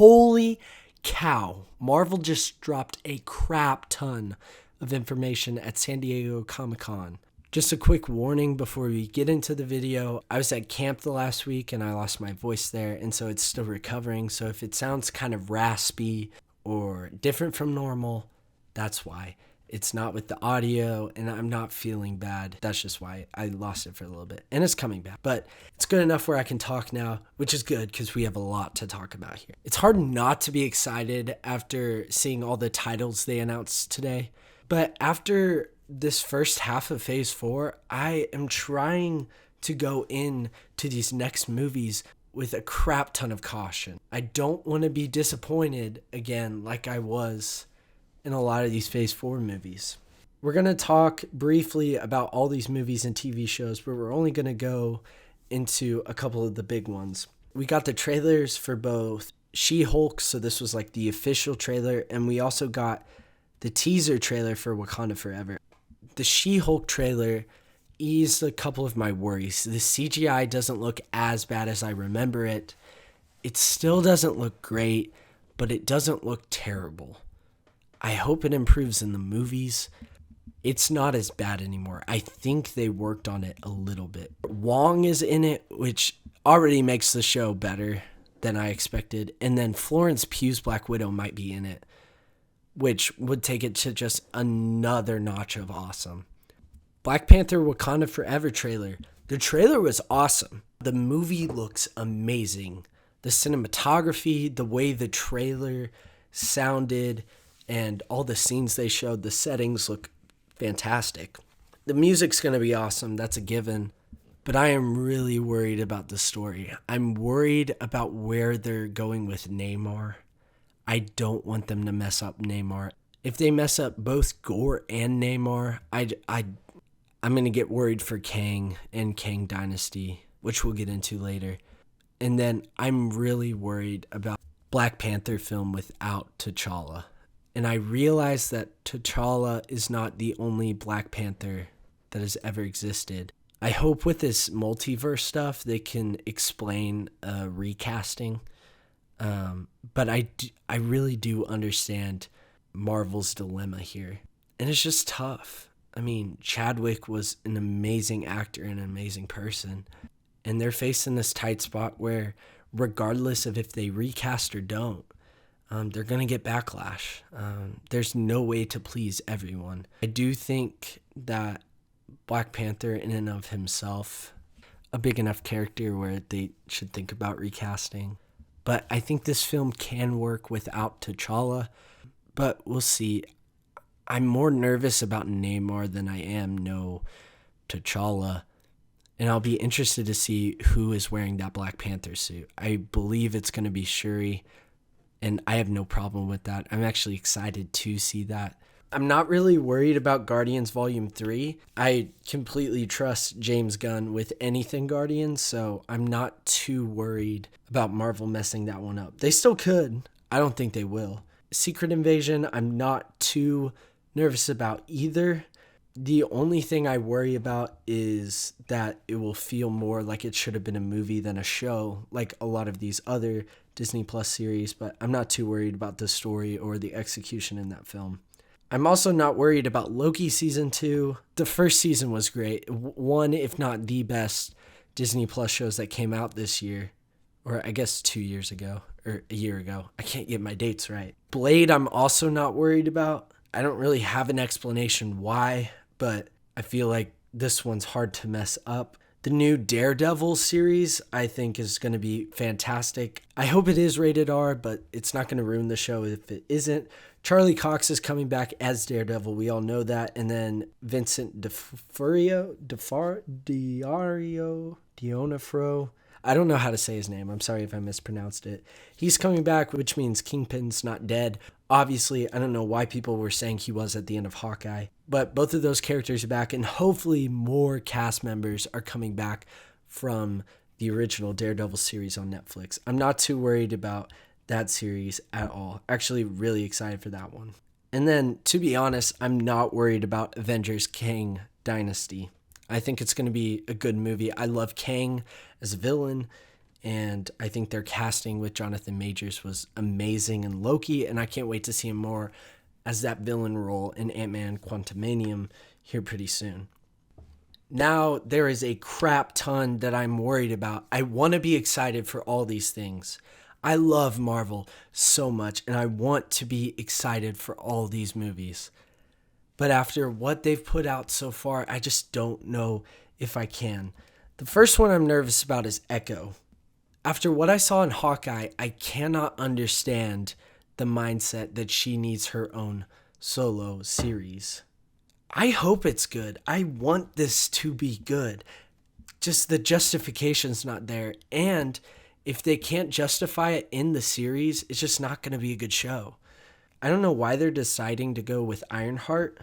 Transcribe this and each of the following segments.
Holy cow. Marvel just dropped a crap ton of information at San Diego Comic-Con. Just a quick warning before we get into the video. I was at camp the last week and I lost my voice there, and so it's still recovering. So if it sounds kind of raspy or different from normal, that's why. It's not with the audio, and I'm not feeling bad. That's just why I lost it for a little bit, and it's coming back. But it's good enough where I can talk now, which is good because we have a lot to talk about here. It's hard not to be excited after seeing all the titles they announced today. But after this first half of Phase 4, I am trying to go in to these next movies with a crap ton of caution. I don't want to be disappointed again like I was in a lot of these Phase 4 movies. We're going to talk briefly about all these movies and TV shows, but we're only going to go into a couple of the big ones. We got the trailers for both She-Hulk, so this was like the official trailer, and we also got the teaser trailer for Wakanda Forever. The She-Hulk trailer eased a couple of my worries. The CGI doesn't look as bad as I remember it. It still doesn't look great, but it doesn't look terrible. I hope it improves in the movies. It's not as bad anymore. I think they worked on it a little bit. Wong is in it, which already makes the show better than I expected. And then Florence Pugh's Black Widow might be in it, which would take it to just another notch of awesome. Black Panther Wakanda Forever trailer. The trailer was awesome. The movie looks amazing. The cinematography, the way the trailer sounded, and all the scenes they showed, the settings look fantastic. The music's going to be awesome. That's a given. But I am really worried about the story. I'm worried about where they're going with Namor. I don't want them to mess up Namor. If they mess up both Gore and Namor, I'm going to get worried for Kang and Kang Dynasty, which we'll get into later. And then I'm really worried about Black Panther film without T'Challa. And I realize that T'Challa is not the only Black Panther that has ever existed. I hope with this multiverse stuff they can explain recasting. But I really do understand Marvel's dilemma here. And it's just tough. I mean, Chadwick was an amazing actor and an amazing person. And they're facing this tight spot where regardless of if they recast or don't, they're going to get backlash. There's no way to please everyone. I do think that Black Panther in and of himself, a big enough character where they should think about recasting. But I think this film can work without T'Challa, but we'll see. I'm more nervous about Namor than I am T'Challa, and I'll be interested to see who is wearing that Black Panther suit. I believe it's going to be Shuri, and I have no problem with that. I'm actually excited to see that. I'm not really worried about Guardians Volume 3. I completely trust James Gunn with anything Guardians, so I'm not too worried about Marvel messing that one up. They still could. I don't think they will. Secret Invasion, I'm not too nervous about either. The only thing I worry about is that it will feel more like it should have been a movie than a show, like a lot of these other Disney Plus series, but I'm not too worried about the story or the execution in that film. I'm also not worried about Loki Season 2. The first season was great. One, if not the best Disney Plus shows that came out this year, or I guess 2 years ago, or a year ago. I can't get my dates right. Blade, I'm also not worried about. I don't really have an explanation why, but I feel like this one's hard to mess up. The new Daredevil series, I think, is going to be fantastic. I hope it is rated R, but it's not going to ruin the show if it isn't. Charlie Cox is coming back as Daredevil. We all know that. And then Vincent D'Onofrio. I don't know how to say his name. I'm sorry if I mispronounced it. He's coming back, which means Kingpin's not dead. Obviously, I don't know why people were saying he was at the end of Hawkeye. But both of those characters are back, and hopefully more cast members are coming back from the original Daredevil series on Netflix. I'm not too worried about that series at all. Actually, really excited for that one. And then, to be honest, I'm not worried about Avengers Kang Dynasty. I think it's going to be a good movie. I love Kang as a villain, And I think their casting with Jonathan Majors was amazing in Loki, and I can't wait to see him more as that villain role in Ant-Man Quantumanium here pretty soon. Now, there is a crap ton that I'm worried about. I want to be excited for all these things. I love Marvel so much, and I want to be excited for all these movies. But after what they've put out so far, I just don't know if I can. The first one I'm nervous about is Echo. After what I saw in Hawkeye, I cannot understand the mindset that she needs her own solo series. I hope it's good. I want this to be good. Just the justification's not there. And if they can't justify it in the series, it's just not going to be a good show. I don't know why they're deciding to go with Ironheart.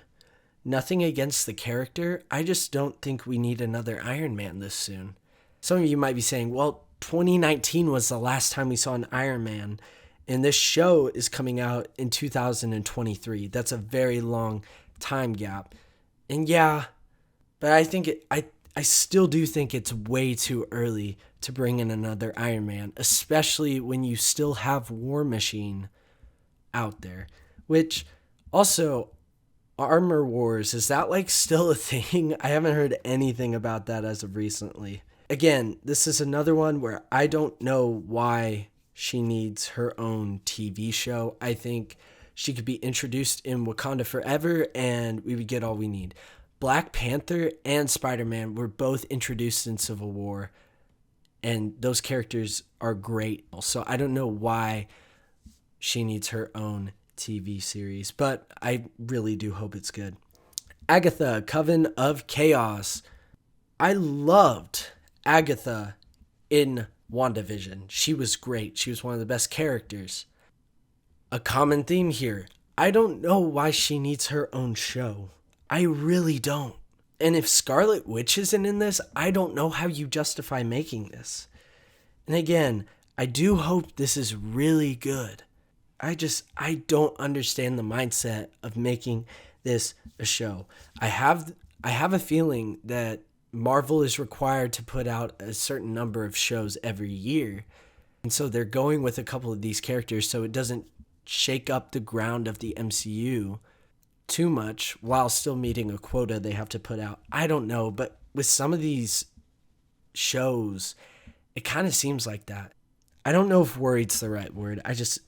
Nothing against the character. I just don't think we need another Iron Man this soon. Some of you might be saying, well, 2019 was the last time we saw an Iron Man, and this show is coming out in 2023. That's a very long time gap. And yeah, but I still do think it's way too early to bring in another Iron Man, especially when you still have War Machine out there. Which also, Armor Wars, is that like still a thing? I haven't heard anything about that as of recently. Again, this is another one where I don't know why she needs her own TV show. I think she could be introduced in Wakanda Forever and we would get all we need. Black Panther and Spider-Man were both introduced in Civil War, and those characters are great. So I don't know why she needs her own TV series, but I really do hope it's good. Agatha, Coven of Chaos. I loved Agatha in WandaVision. She was great. She was one of the best characters. A common theme here. I don't know why she needs her own show. I really don't. And if Scarlet Witch isn't in this, I don't know how you justify making this. And again, I do hope this is really good. I don't understand the mindset of making this a show. I have a feeling that Marvel is required to put out a certain number of shows every year. And so they're going with a couple of these characters so it doesn't shake up the ground of the MCU too much while still meeting a quota they have to put out. I don't know, but with some of these shows, it kind of seems like that. I don't know if worried's the right word.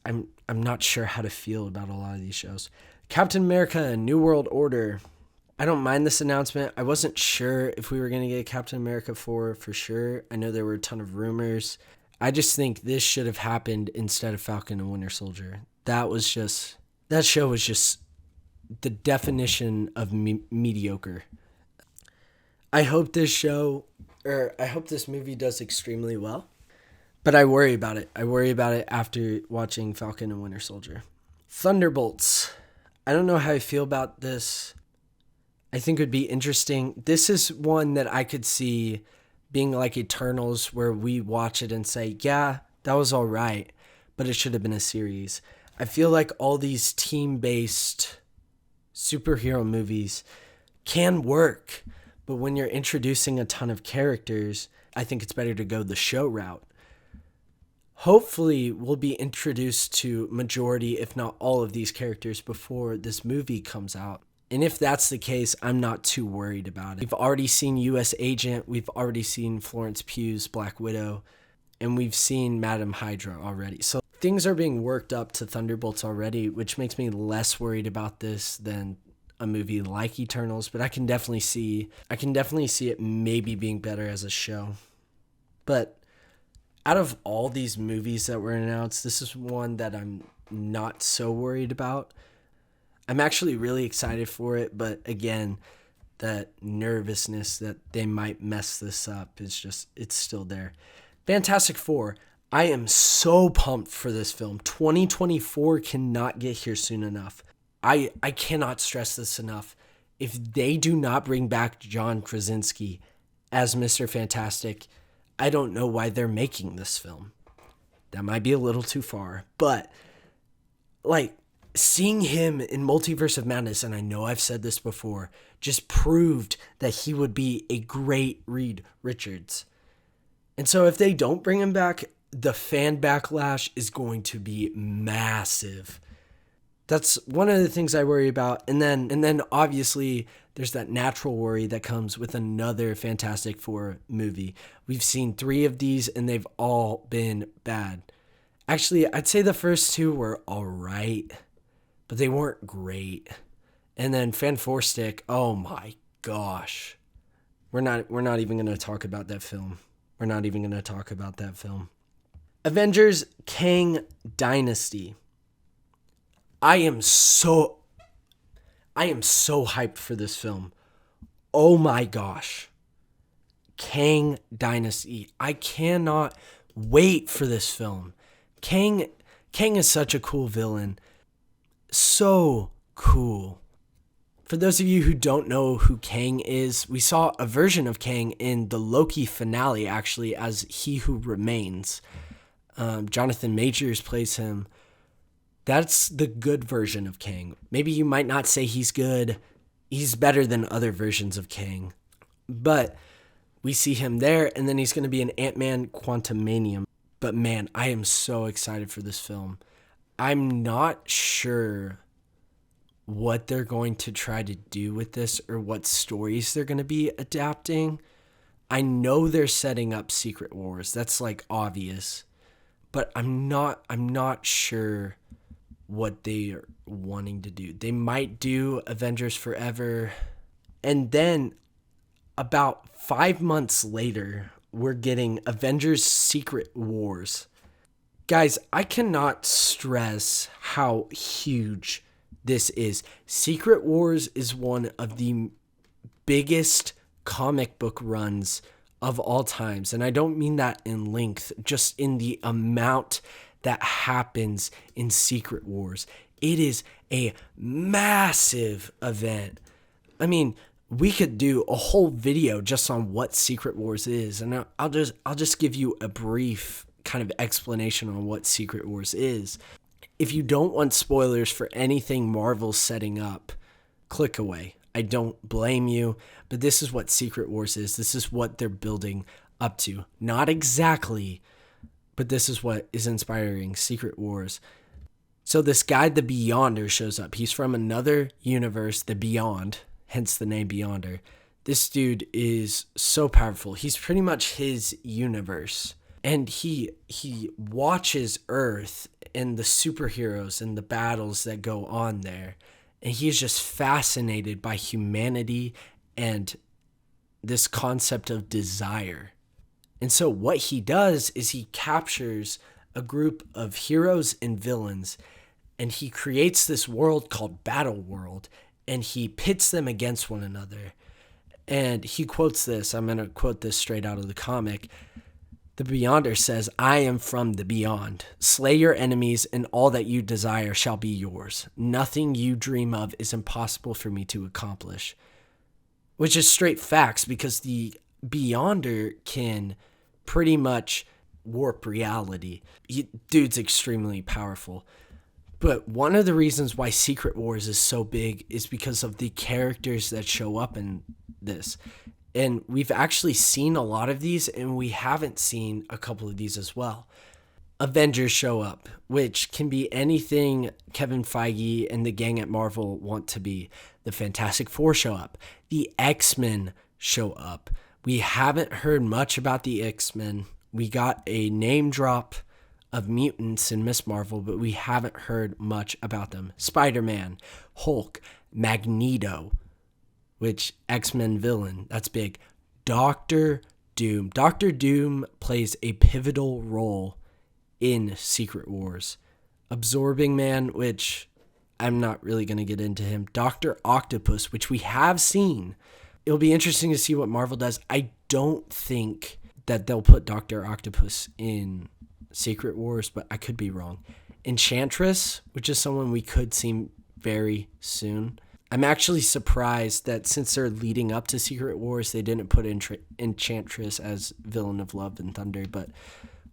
I'm not sure how to feel about a lot of these shows. Captain America: New World Order. I don't mind this announcement. I wasn't sure if we were going to get Captain America 4 for sure. I know there were a ton of rumors. I just think this should have happened instead of Falcon and Winter Soldier. That show was just the definition of mediocre. I hope this movie does extremely well, but I worry about it. I worry about it after watching Falcon and Winter Soldier. Thunderbolts. I don't know how I feel about this. I think it would be interesting. This is one that I could see being like Eternals, where we watch it and say, yeah, that was all right, but it should have been a series. I feel like all these team-based superhero movies can work, but when you're introducing a ton of characters, I think it's better to go the show route. Hopefully, we'll be introduced to majority, if not all of these characters before this movie comes out. And if that's the case, I'm not too worried about it. We've already seen U.S. Agent, we've already seen Florence Pugh's Black Widow, and we've seen Madam Hydra already. So things are being worked up to Thunderbolts already, which makes me less worried about this than a movie like Eternals, but I can definitely see it maybe being better as a show. But out of all these movies that were announced, this is one that I'm not so worried about. I'm actually really excited for it, but again, that nervousness that they might mess this up it's still there. Fantastic Four. I am so pumped for this film. 2024 cannot get here soon enough. I cannot stress this enough. If they do not bring back John Krasinski as Mr. Fantastic, I don't know why they're making this film. That might be a little too far, but like seeing him in Multiverse of Madness, and I know I've said this before, just proved that he would be a great Reed Richards. And so if they don't bring him back, the fan backlash is going to be massive. That's one of the things I worry about. And then obviously there's that natural worry that comes with another Fantastic Four movie. We've seen 3 of these and they've all been bad. Actually, I'd say the first 2 were all right, but they weren't great. And then Fantastic, oh my gosh. We're not even going to talk about that film. We're not even going to talk about that film. Avengers Kang Dynasty. I am so hyped for this film. Oh my gosh. Kang Dynasty. I cannot wait for this film. Kang is such a cool villain. So cool. For those of you who don't know who Kang is, we saw a version of Kang in the Loki finale, actually, as He Who Remains. Jonathan Majors plays him. That's the good version of Kang. Maybe you might not say he's good. He's better than other versions of Kang. But we see him there, and then he's going to be in Ant-Man Quantumanium. But man, I am so excited for this film. I'm not sure what they're going to try to do with this or what stories they're going to be adapting. I know they're setting up Secret Wars. That's like obvious. But I'm not sure what they are wanting to do. They might do Avengers Forever. And then about 5 months later, we're getting Avengers Secret Wars. Guys, I cannot stress how huge this is. Secret Wars is one of the biggest comic book runs of all times. And I don't mean that in length, just in the amount that happens in Secret Wars. It is a massive event. I mean, we could do a whole video just on what Secret Wars is, and I'll just give you a brief kind of explanation on what Secret Wars is. If you don't want spoilers for anything Marvel's setting up, click away. I don't blame you, but this is what Secret Wars is. This is what they're building up to. Not exactly, but this is what is inspiring Secret Wars. So this guy, the Beyonder, shows up. He's from another universe, the Beyond, hence the name Beyonder. This dude is so powerful. He's pretty much his universe. And he watches Earth and the superheroes and the battles that go on there. And he's just fascinated by humanity and this concept of desire. And so what he does is he captures a group of heroes and villains, and he creates this world called Battle World, and he pits them against one another. And he quotes this. I'm going to quote this straight out of the comic. The Beyonder says, "I am from the beyond. Slay your enemies, and all that you desire shall be yours. Nothing you dream of is impossible for me to accomplish." Which is straight facts, because the Beyonder can pretty much warp reality. Dude's extremely powerful. But one of the reasons why Secret Wars is so big is because of the characters that show up in this. And we've actually seen a lot of these, and we haven't seen a couple of these as well. Avengers show up, which can be anything Kevin Feige and the gang at Marvel want to be. The Fantastic Four show up. The X-Men show up. We haven't heard much about the X-Men. We got a name drop of mutants in Miss Marvel, but we haven't heard much about them. Spider-Man, Hulk, Magneto, which X-Men villain, that's big. Doctor Doom. Doctor Doom plays a pivotal role in Secret Wars. Absorbing Man, which I'm not really going to get into him. Dr. Octopus, which we have seen. It'll be interesting to see what Marvel does. I don't think that they'll put Dr. Octopus in Secret Wars, but I could be wrong. Enchantress, which is someone we could see very soon. I'm actually surprised that since they're leading up to Secret Wars, they didn't put Enchantress as villain of Love and Thunder, but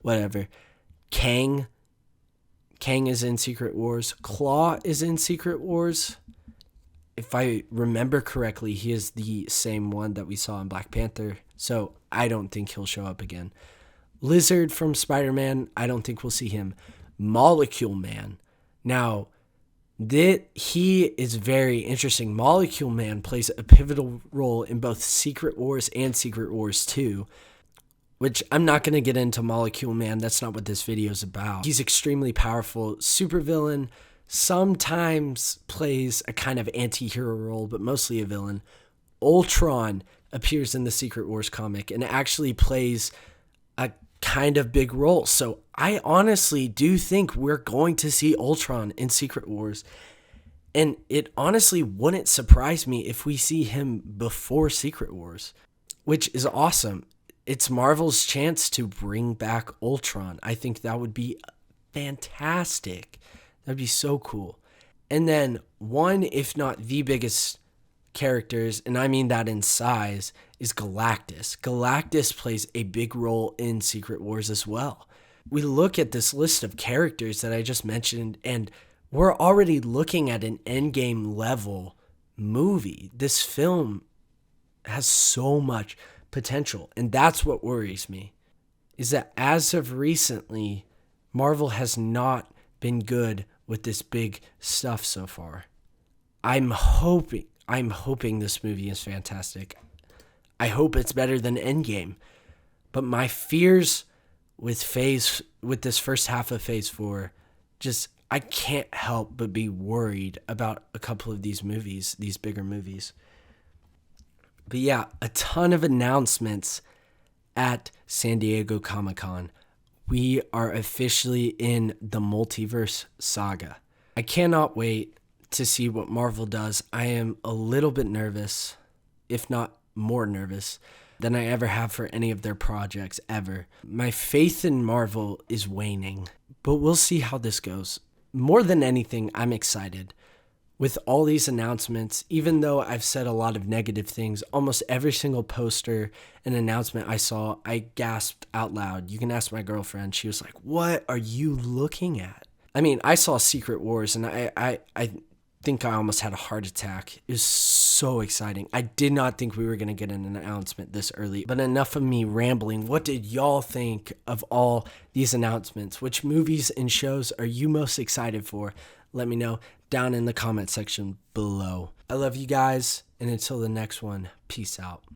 whatever. Kang is in Secret Wars. Claw is in Secret Wars. If I remember correctly, he is the same one that we saw in Black Panther, so I don't think he'll show up again. Lizard from Spider-Man, I don't think we'll see him. Molecule Man. Now, he is very interesting. Molecule Man plays a pivotal role in both Secret Wars and Secret Wars 2, which I'm not going to get into Molecule Man. That's not what this video is about. He's extremely powerful, supervillain, sometimes plays a kind of anti-hero role, but mostly a villain. Ultron appears in the Secret Wars comic and actually plays a kind of big role. So I honestly do think we're going to see Ultron in Secret Wars. And it honestly wouldn't surprise me if we see him before Secret Wars, which is awesome. It's Marvel's chance to bring back Ultron. I think that would be fantastic. That'd be so cool. And then one, if not the biggest characters, and I mean that in size, is Galactus. Galactus plays a big role in Secret Wars as well. We look at this list of characters that I just mentioned, and we're already looking at an endgame level movie. This film has so much potential, and that's what worries me, is that as of recently, Marvel has not been good with this big stuff so far. I'm hoping this movie is fantastic. I hope it's better than Endgame. But my fears with this first half of Phase 4, I can't help but be worried about a couple of these movies, these bigger movies. But yeah, a ton of announcements at San Diego Comic-Con. We are officially in the Multiverse Saga. I cannot wait to see what Marvel does. I am a little bit nervous, if not more nervous, than I ever have for any of their projects ever. My faith in Marvel is waning, but we'll see how this goes. More than anything, I'm excited. With all these announcements, even though I've said a lot of negative things, almost every single poster and announcement I saw, I gasped out loud. You can ask my girlfriend. She was like, "What are you looking at?" I mean, I saw Secret Wars, and I think I almost had a heart attack. It was so exciting. I did not think we were going to get an announcement this early, but enough of me rambling. What did y'all think of all these announcements? Which movies and shows are you most excited for? Let me know down in the comment section below. I love you guys, and until the next one, peace out.